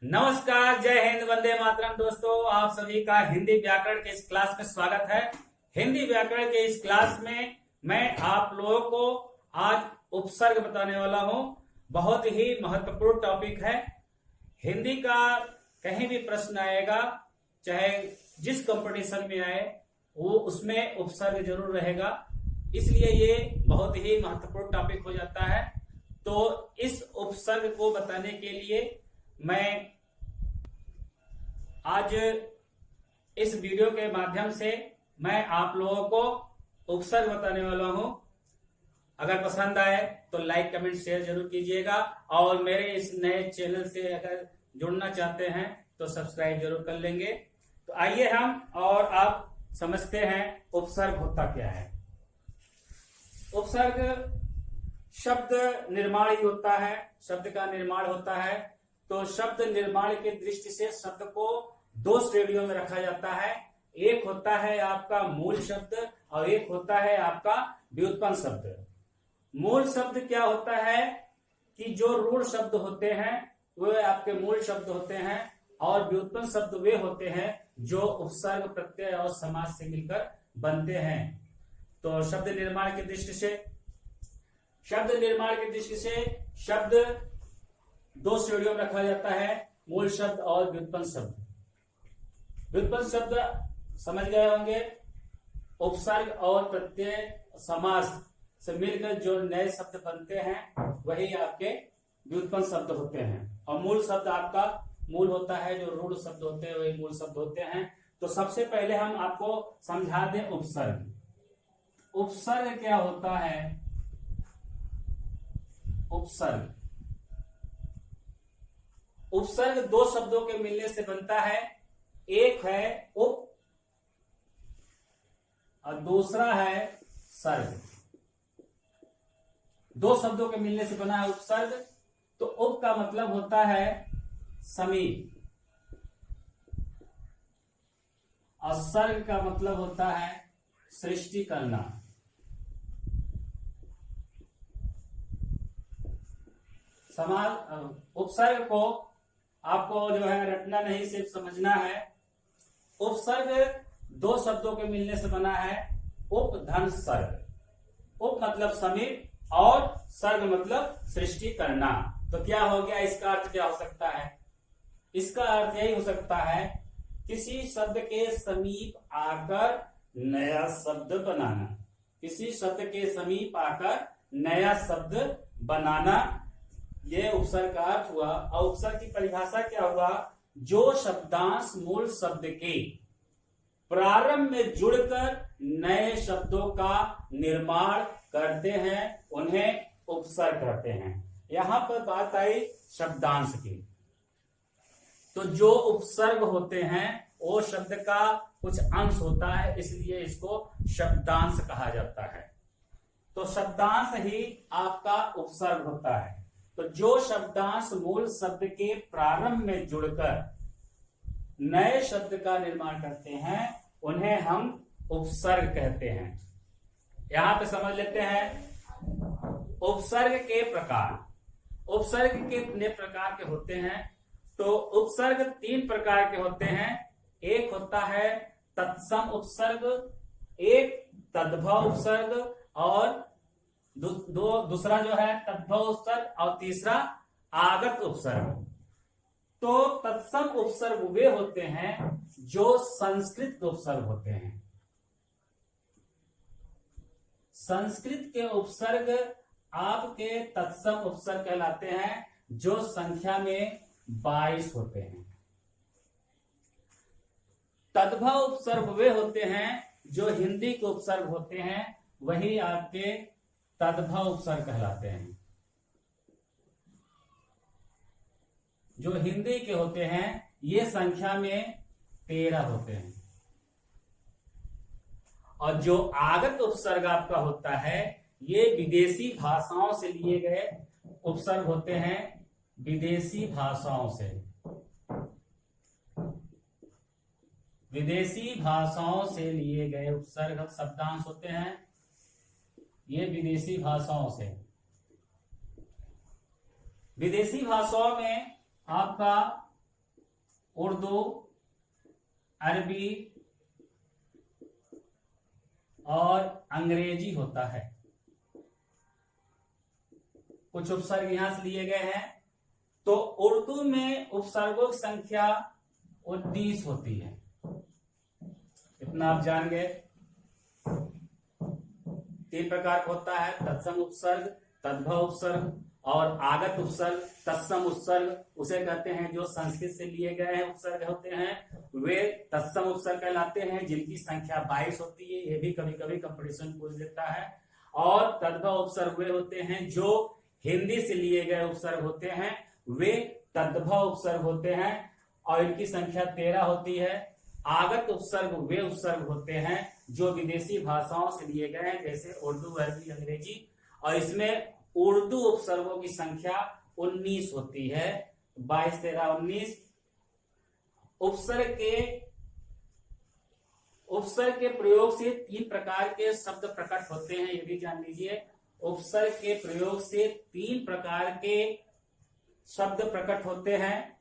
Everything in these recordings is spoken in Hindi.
नमस्कार, जय हिंद, वंदे मातरम। दोस्तों, आप सभी का हिंदी व्याकरण के इस क्लास में स्वागत है। हिंदी व्याकरण के इस क्लास में मैं आप लोगों को आज उपसर्ग बताने वाला हूं। बहुत ही महत्वपूर्ण टॉपिक है। हिंदी का कहीं भी प्रश्न आएगा, चाहे जिस कंपटीशन में आए, वो उसमें उपसर्ग जरूर रहेगा। इसलिए ये बहुत ही महत्वपूर्ण टॉपिक हो जाता है। तो इस उपसर्ग को बताने के लिए मैं आज इस वीडियो के माध्यम से मैं आप लोगों को उपसर्ग बताने वाला हूं। अगर पसंद आए तो लाइक, कमेंट, शेयर जरूर कीजिएगा और मेरे इस नए चैनल से अगर जुड़ना चाहते हैं तो सब्सक्राइब जरूर कर लेंगे। तो आइए हम और आप समझते हैं उपसर्ग होता क्या है। उपसर्ग शब्द निर्माण ही होता है, शब्द का निर्माण होता है। तो शब्द निर्माण के दृष्टि से शब्द को दो श्रेणियों में रखा जाता है। एक होता है आपका मूल शब्द और एक होता है आपका व्युत्पन्न शब्द। मूल शब्द क्या होता है कि जो रूढ़ शब्द होते हैं वे आपके मूल शब्द होते हैं, और व्युत्पन्न शब्द वे होते हैं जो उपसर्ग, प्रत्यय और समास से मिलकर बनते हैं। तो शब्द निर्माण की दृष्टि से शब्द दो श्रेणियों में रखा जाता है, मूल शब्द और व्युत्पन्न शब्द। व्युत्पन्न शब्द समझ गए होंगे, उपसर्ग और प्रत्यय समास से मिलकर जो नए शब्द बनते हैं वही आपके व्युत्पन्न शब्द होते हैं। और मूल शब्द आपका मूल होता है, जो रूढ़ शब्द होते हैं वही मूल शब्द होते हैं। तो सबसे पहले हम आपको समझा दें उपसर्ग। उपसर्ग क्या होता है? उपसर्ग दो शब्दों के मिलने से बनता है। एक है उप और दूसरा है सर्ग। दो शब्दों के मिलने से बना है उपसर्ग। तो उप का मतलब होता है समीप और सर्ग का मतलब होता है सृष्टि करना। उपसर्ग को आपको जो है रटना नहीं, सिर्फ समझना है। उपसर्ग दो शब्दों के मिलने से बना है, उप धन सर्ग। उप मतलब समीप और सर्ग मतलब सृष्टि करना। तो क्या हो गया, इसका अर्थ क्या हो सकता है? इसका अर्थ यही हो सकता है किसी शब्द के समीप आकर नया शब्द बनाना। किसी शब्द के समीप आकर नया शब्द बनाना, ये उपसर्ग का अर्थ हुआ। और उपसर्ग की परिभाषा क्या हुआ? जो शब्दांश मूल शब्द के प्रारंभ में जुड़कर नए शब्दों का निर्माण करते हैं उन्हें उपसर्ग कहते हैं। यहां पर बात आई शब्दांश की। तो जो उपसर्ग होते हैं वो शब्द का कुछ अंश होता है, इसलिए इसको शब्दांश कहा जाता है। तो शब्दांश ही आपका उपसर्ग होता है। तो जो शब्दांश मूल शब्द के प्रारंभ में जुड़कर नए शब्द का निर्माण करते हैं उन्हें हम उपसर्ग कहते हैं। यहां पे समझ लेते हैं उपसर्ग के प्रकार। उपसर्ग कितने प्रकार के होते हैं? तो उपसर्ग तीन प्रकार के होते हैं। एक होता है तत्सम उपसर्ग, एक तद्भव उपसर्ग और दूसरा जो है तद्भव उपसर्ग और तीसरा आगत उपसर्ग। तो तत्सम उपसर्ग वे होते हैं जो संस्कृत उपसर्ग होते हैं। संस्कृत के उपसर्ग आपके तत्सम उपसर्ग कहलाते हैं, जो संख्या में 22 होते हैं। तद्भव उपसर्ग वे होते हैं जो हिंदी के उपसर्ग होते हैं, वही आपके तद्भव उपसर्ग कहलाते हैं। जो हिंदी के होते हैं ये संख्या में 13 होते हैं। और जो आगत उपसर्ग आपका होता है ये विदेशी भाषाओं से लिए गए उपसर्ग होते हैं। विदेशी भाषाओं से लिए गए उपसर्ग शब्दांश होते हैं, ये विदेशी भाषाओं से। विदेशी भाषाओं में आपका उर्दू, अरबी और अंग्रेजी होता है। कुछ उपसर्ग यहां से लिए गए हैं। तो उर्दू में उपसर्गों की संख्या 19 होती है। इतना आप जान गए। 3 प्रकार का होता है, तत्सम उपसर्ग, तद्भव उपसर्ग और आगत उपसर्ग। तत्सम उपसर्ग उसे कहते हैं जो संस्कृत से लिए गए हैं उपसर्ग होते हैं, वे तत्सम उपसर्ग कहलाते हैं, जिनकी संख्या 22 होती है। ये भी कभी कभी कंपटीशन पूछ देता है। और तद्भव उपसर्ग वे होते हैं जो हिंदी से लिए गए उपसर्ग होते हैं, वे तद्भव उपसर्ग होते हैं और इनकी संख्या 13 होती है। आगत उपसर्ग वे उपसर्ग होते हैं जो विदेशी भाषाओं से लिए गए हैं, जैसे उर्दू, अरबी, अंग्रेजी। और इसमें उर्दू उपसर्गों की संख्या 19 होती है। 22, 13, 19। उपसर्ग के प्रयोग से 3 प्रकार के शब्द प्रकट होते हैं, ये भी जान लीजिए। उपसर्ग के प्रयोग से 3 प्रकार के शब्द प्रकट होते हैं।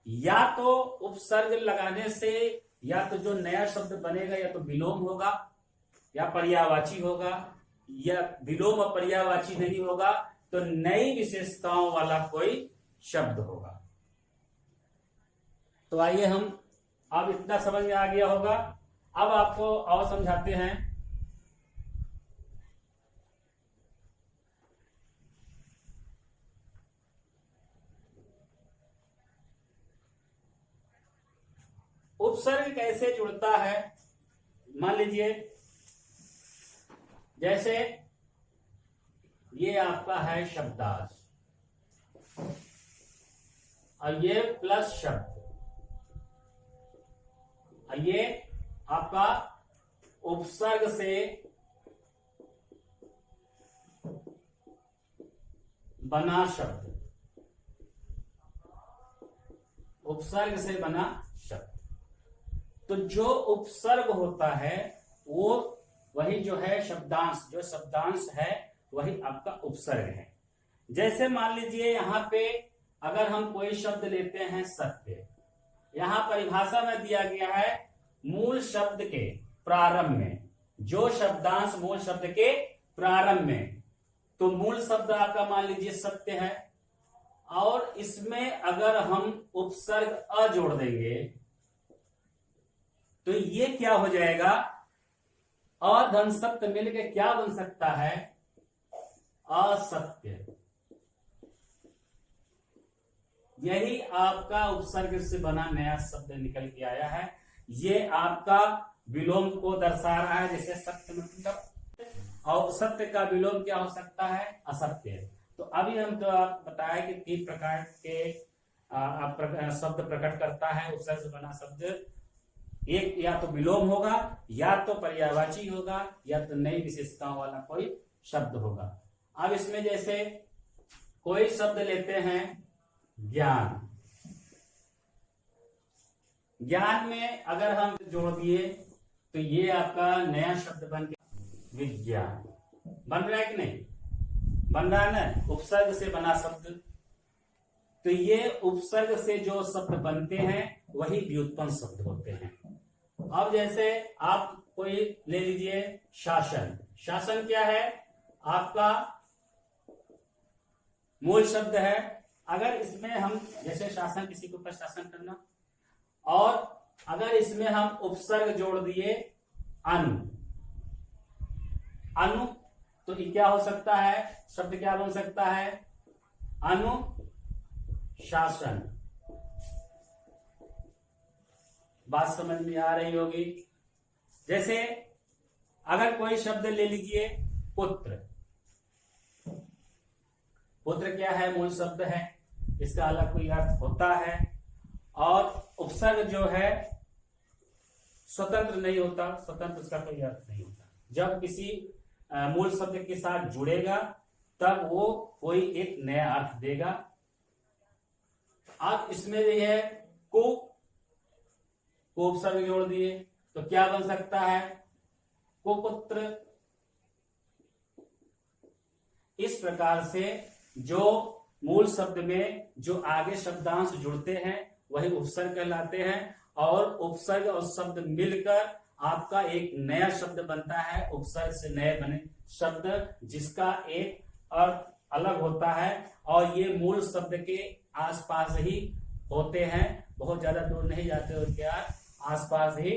या तो उपसर्ग लगाने से या तो जो नया शब्द बनेगा या तो विलोम होगा या पर्यायवाची होगा, या विलोम और पर्यायवाची नहीं होगा तो नई विशेषताओं वाला कोई शब्द होगा। तो आइए हम, अब इतना समझ में आ गया होगा। अब आपको और समझाते हैं। उपसर्ग कैसे जुड़ता है। मान लीजिए जैसे ये आपका है शब्दार्थ और ये प्लस शब्द और ये आपका उपसर्ग से बना शब्द, उपसर्ग से बना शब्द। तो जो उपसर्ग होता है वो वही जो है शब्दांश, जो शब्दांश है वही आपका उपसर्ग है। जैसे मान लीजिए यहां पे अगर हम कोई शब्द लेते हैं सत्य, यहां परिभाषा में दिया गया है मूल शब्द के प्रारंभ में, जो शब्दांश मूल शब्द के प्रारंभ में। तो मूल शब्द आपका मान लीजिए सत्य है और इसमें अगर हम उपसर्ग अ जोड़ देंगे तो ये क्या हो जाएगा, अधन सत्य मिलकर क्या बन सकता है, असत्य। यही आपका उपसर्ग से बना नया शब्द निकल के आया है। ये आपका विलोम को दर्शा रहा है, जैसे सत्य मतलब, और सत्य का विलोम क्या हो सकता है, असत्य। तो अभी हम तो आप बताया कि 3 प्रकार के शब्द प्रकट करता है उपसर्ग से बना शब्द। एक या तो विलोम होगा, या तो पर्यायवाची होगा, या तो नई विशेषताओं वाला कोई शब्द होगा। अब इसमें जैसे कोई शब्द लेते हैं ज्ञान, ज्ञान में अगर हम जोड़ दिए तो ये आपका नया शब्द बन गया विज्ञान। बन रहा है कि नहीं, बन रहा है ना, उपसर्ग से बना शब्द। तो ये उपसर्ग से जो शब्द बनते हैं वही व्युत्पन्न शब्द होते हैं। अब जैसे आप कोई ले लीजिए शासन। शासन क्या है, आपका मूल शब्द है। अगर इसमें हम जैसे शासन, किसी के ऊपर शासन करना, और अगर इसमें हम उपसर्ग जोड़ दिए अनु, अनु, तो ये क्या हो सकता है, शब्द क्या बन सकता है, अनुशासन। बात समझ में आ रही होगी। जैसे अगर कोई शब्द ले लीजिए पुत्र, पुत्र क्या है, मूल शब्द है, इसका अलग कोई अर्थ होता है, और उपसर्ग जो है स्वतंत्र नहीं होता, स्वतंत्र उसका कोई अर्थ नहीं होता। जब किसी मूल शब्द के साथ जुड़ेगा तब वो कोई एक नया अर्थ देगा। अब इसमें ये है को उपसर्ग जोड़ दिए तो क्या बन सकता है, कुपुत्र। इस प्रकार से जो मूल शब्द में जो आगे शब्दांश जुड़ते हैं वही उपसर्ग कहलाते हैं। और उपसर्ग और शब्द मिलकर आपका एक नया शब्द बनता है। उपसर्ग से नए बने शब्द जिसका एक अर्थ अलग होता है और ये मूल शब्द के आसपास ही होते हैं, बहुत ज्यादा दूर नहीं जाते और क्या आसपास ही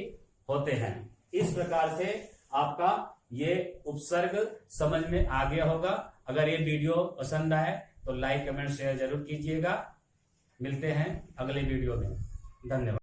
होते हैं। इस प्रकार से आपका ये उपसर्ग समझ में आ गया होगा। अगर ये वीडियो पसंद आए तो लाइक कमेंट शेयर जरूर कीजिएगा। मिलते हैं अगले वीडियो में। धन्यवाद।